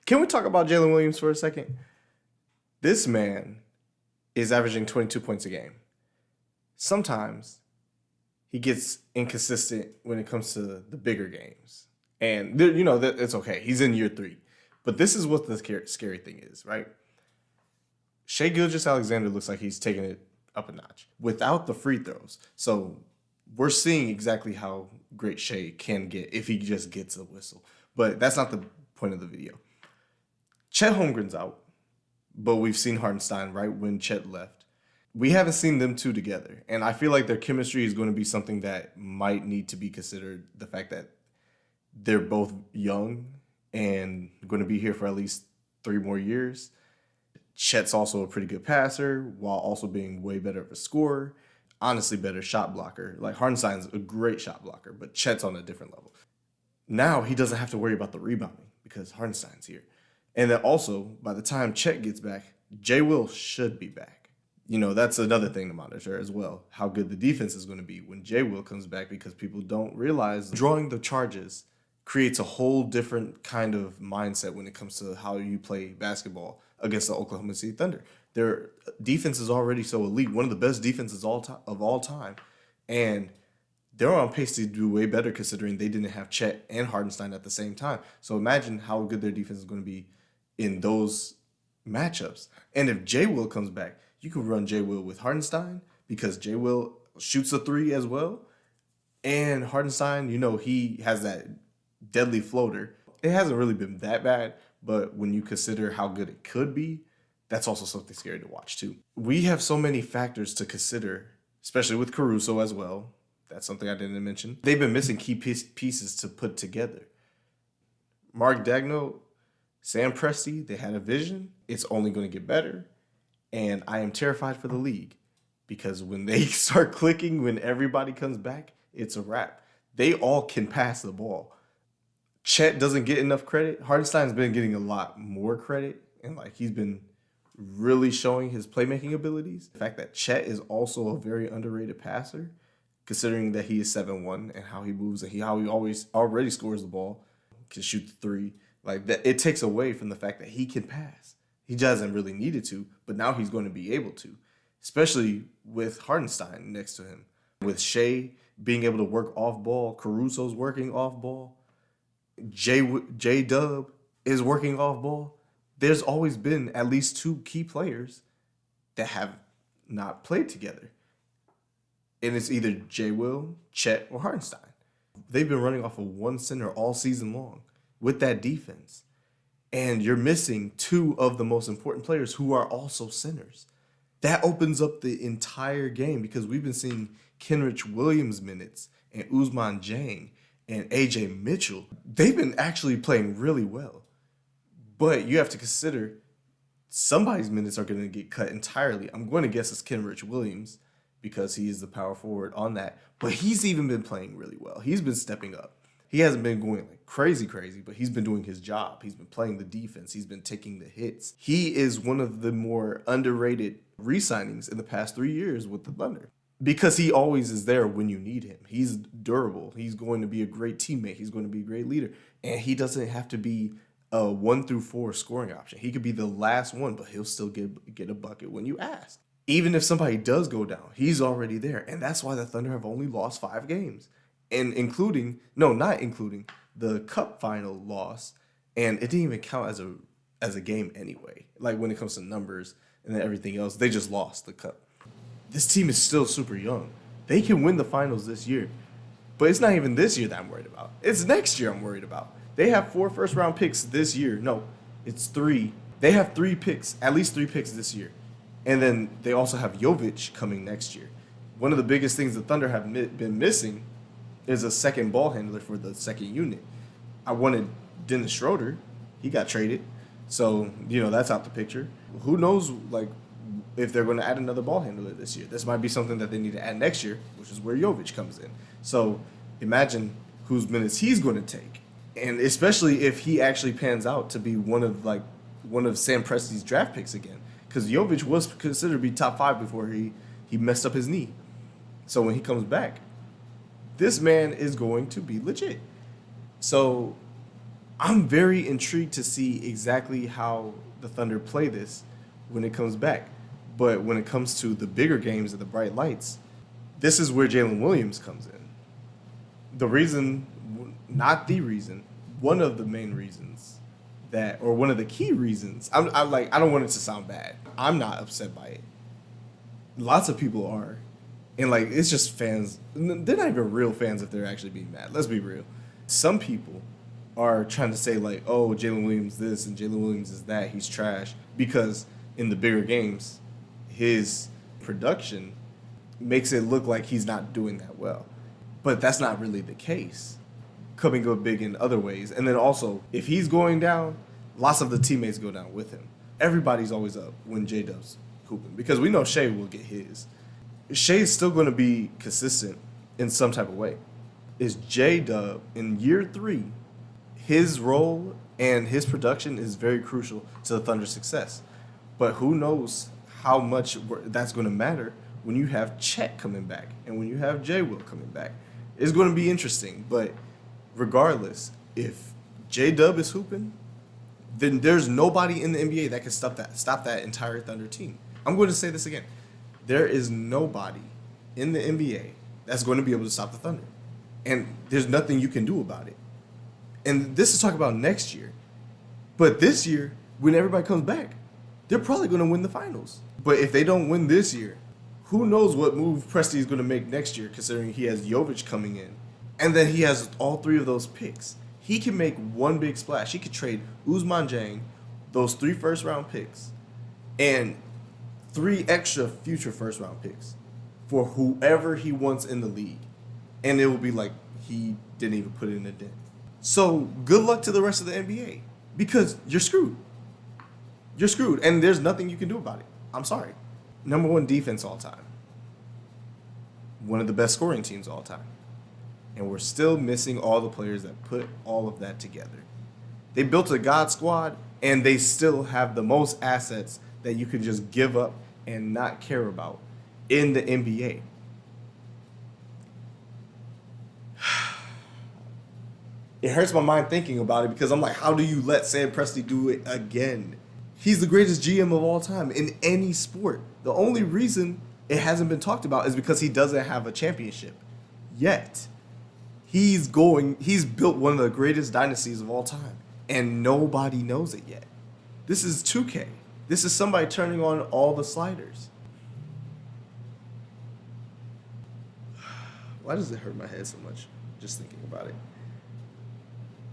Can we talk about Jalen Williams for a second? This man is averaging 22 points a game. Sometimes he gets inconsistent when it comes to the bigger games. And, it's okay. He's in year 3. But this is what the scary thing is, right? Shai Gilgeous-Alexander looks like he's taking it up a notch without the free throws. So we're seeing exactly how great Shai can get if he just gets a whistle. But that's not the point of the video. Chet Holmgren's out, but we've seen Hartenstein right when Chet left. We haven't seen them two together, and I feel like their chemistry is going to be something that might need to be considered. The fact that they're both young and going to be here for at least 3 more years. Chet's also a pretty good passer while also being way better of a scorer. Honestly, better shot blocker. Like Hartenstein's a great shot blocker, but Chet's on a different level. Now he doesn't have to worry about the rebounding because Hartenstein's here. And then also, by the time Chet gets back, J. Will should be back. That's another thing to monitor as well, how good the defense is going to be when J. Will comes back, because people don't realize drawing the charges creates a whole different kind of mindset when it comes to how you play basketball against the Oklahoma City Thunder. Their defense is already so elite, one of the best defenses of all time, and they're on pace to do way better considering they didn't have Chet and Hartenstein at the same time. So imagine how good their defense is going to be in those matchups. And if J. Will comes back, you can run J. Will with Hartenstein because J. Will shoots a 3 as well. And Hartenstein, he has that deadly floater. It hasn't really been that bad, but when you consider how good it could be, that's also something scary to watch too. We have so many factors to consider, especially with Caruso as well. That's something I didn't mention. They've been missing key pieces to put together. Mark Daigneault, Sam Presti, they had a vision. It's only going to get better. And I am terrified for the league because when they start clicking, when everybody comes back, it's a wrap. They all can pass the ball. Chet doesn't get enough credit. Hartenstein's been getting a lot more credit, and he's been really showing his playmaking abilities. The fact that Chet is also a very underrated passer, considering that he is 7'1" and how he moves and how he always already scores the ball, can shoot the 3. It takes away from the fact that he can pass. He doesn't really needed to, but now he's going to be able to, especially with Hartenstein next to him. With Shai being able to work off ball, Caruso's working off ball, J-Dub is working off ball. There's always been at least 2 key players that have not played together. And it's either J. Will, Chet, or Hartenstein. They've been running off of one center all season long with that defense. And you're missing 2 of the most important players who are also centers. That opens up the entire game because we've been seeing Kenrich Williams minutes and Ousmane Dieng and A.J. Mitchell. They've been actually playing really well. But you have to consider somebody's minutes are going to get cut entirely. I'm going to guess it's Kenrich Williams because he is the power forward on that. But he's even been playing really well. He's been stepping up. He hasn't been going crazy, but he's been doing his job. He's been playing the defense. He's been taking the hits. He is one of the more underrated re-signings in the past 3 years with the Thunder because he always is there when you need him. He's durable. He's going to be a great teammate. He's going to be a great leader. And he doesn't have to be a 1 through 4 scoring option. He could be the last one, but he'll still get a bucket when you ask. Even if somebody does go down, he's already there. And that's why the Thunder have only lost 5 games. And not including the cup final loss, and it didn't even count as a game anyway. When it comes to numbers and then everything else, they just lost the cup. This team is still super young. They can win the finals this year, but it's not even this year that I'm worried about. It's next year I'm worried about. They have 4 first-round picks this year. No, it's 3. They have 3 picks, at least 3 picks this year, and then they also have Jovic coming next year. One of the biggest things the Thunder have been missing is a second ball handler for the second unit. I wanted Dennis Schroeder. He got traded. So, that's out the picture. Who knows, if they're going to add another ball handler this year. This might be something that they need to add next year, which is where Jovic comes in. So, imagine whose minutes he's going to take. And especially if he actually pans out to be one of Sam Presti's draft picks again. Because Jovic was considered to be top 5 before he messed up his knee. So, when he comes back, this man is going to be legit. So I'm very intrigued to see exactly how the Thunder play this when it comes back. But when it comes to the bigger games and the bright lights, this is where Jalen Williams comes in. The reason, not the reason, one of the main reasons that, or one of the key reasons, I don't want it to sound bad. I'm not upset by it. Lots of people are. And like, it's just fans. They're not even real fans if they're actually being mad. Let's be real. Some people are trying to say like, oh, Jalen Williams this and Jalen Williams is that. He's trash. Because in the bigger games, his production makes it look like he's not doing that well. But that's not really the case. Coming up big in other ways. And then also, if he's going down, lots of the teammates go down with him. Everybody's always up when J-Dub's hooping. Because we know Shea will get his. Shea's still going to be consistent in some type of way. Is J-Dub in year 3, his role and his production is very crucial to the Thunder's success. But who knows how much that's going to matter when you have Chet coming back and when you have J-Will coming back. It's going to be interesting. But regardless, if J-Dub is hooping, then there's nobody in the NBA that can stop that entire Thunder team. I'm going to say this again. There is nobody in the NBA that's going to be able to stop the Thunder. And there's nothing you can do about it. And this is talking about next year. But this year, when everybody comes back, they're probably going to win the finals. But if they don't win this year, who knows what move Presti is going to make next year, considering he has Jovic coming in. And then he has all 3 of those picks. He can make one big splash. He could trade Ousmane Dieng, those 3 first-round picks, and 3 extra future first-round picks for whoever he wants in the league. And it will be like he didn't even put it in a dent. So good luck to the rest of the NBA because you're screwed. You're screwed, and there's nothing you can do about it. I'm sorry. Number 1 defense all time. One of the best scoring teams all time. And we're still missing all the players that put all of that together. They built a God squad, and they still have the most assets that you could just give up and not care about in the NBA. It hurts my mind thinking about it because I'm like, how do you let Sam Presti do it again? He's the greatest GM of all time in any sport. The only reason it hasn't been talked about is because he doesn't have a championship yet. He's built one of the greatest dynasties of all time, and nobody knows it yet. This is 2K. This is somebody turning on all the sliders. Why does it hurt my head so much just thinking about it?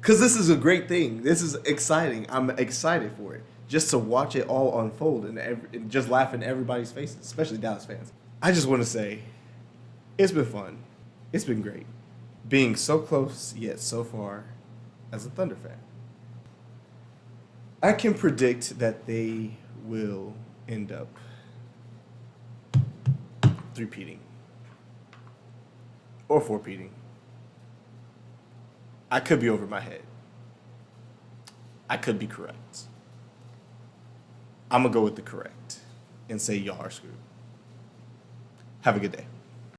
Because this is a great thing. This is exciting. I'm excited for it. Just to watch it all unfold and just laugh in everybody's faces, especially Dallas fans. I just want to say, it's been fun. It's been great. Being so close yet so far as a Thunder fan. I can predict that they will end up three-peating or four-peating. I could be over my head. I could be correct. I'm going to go with the correct and say y'all are screwed. Have a good day.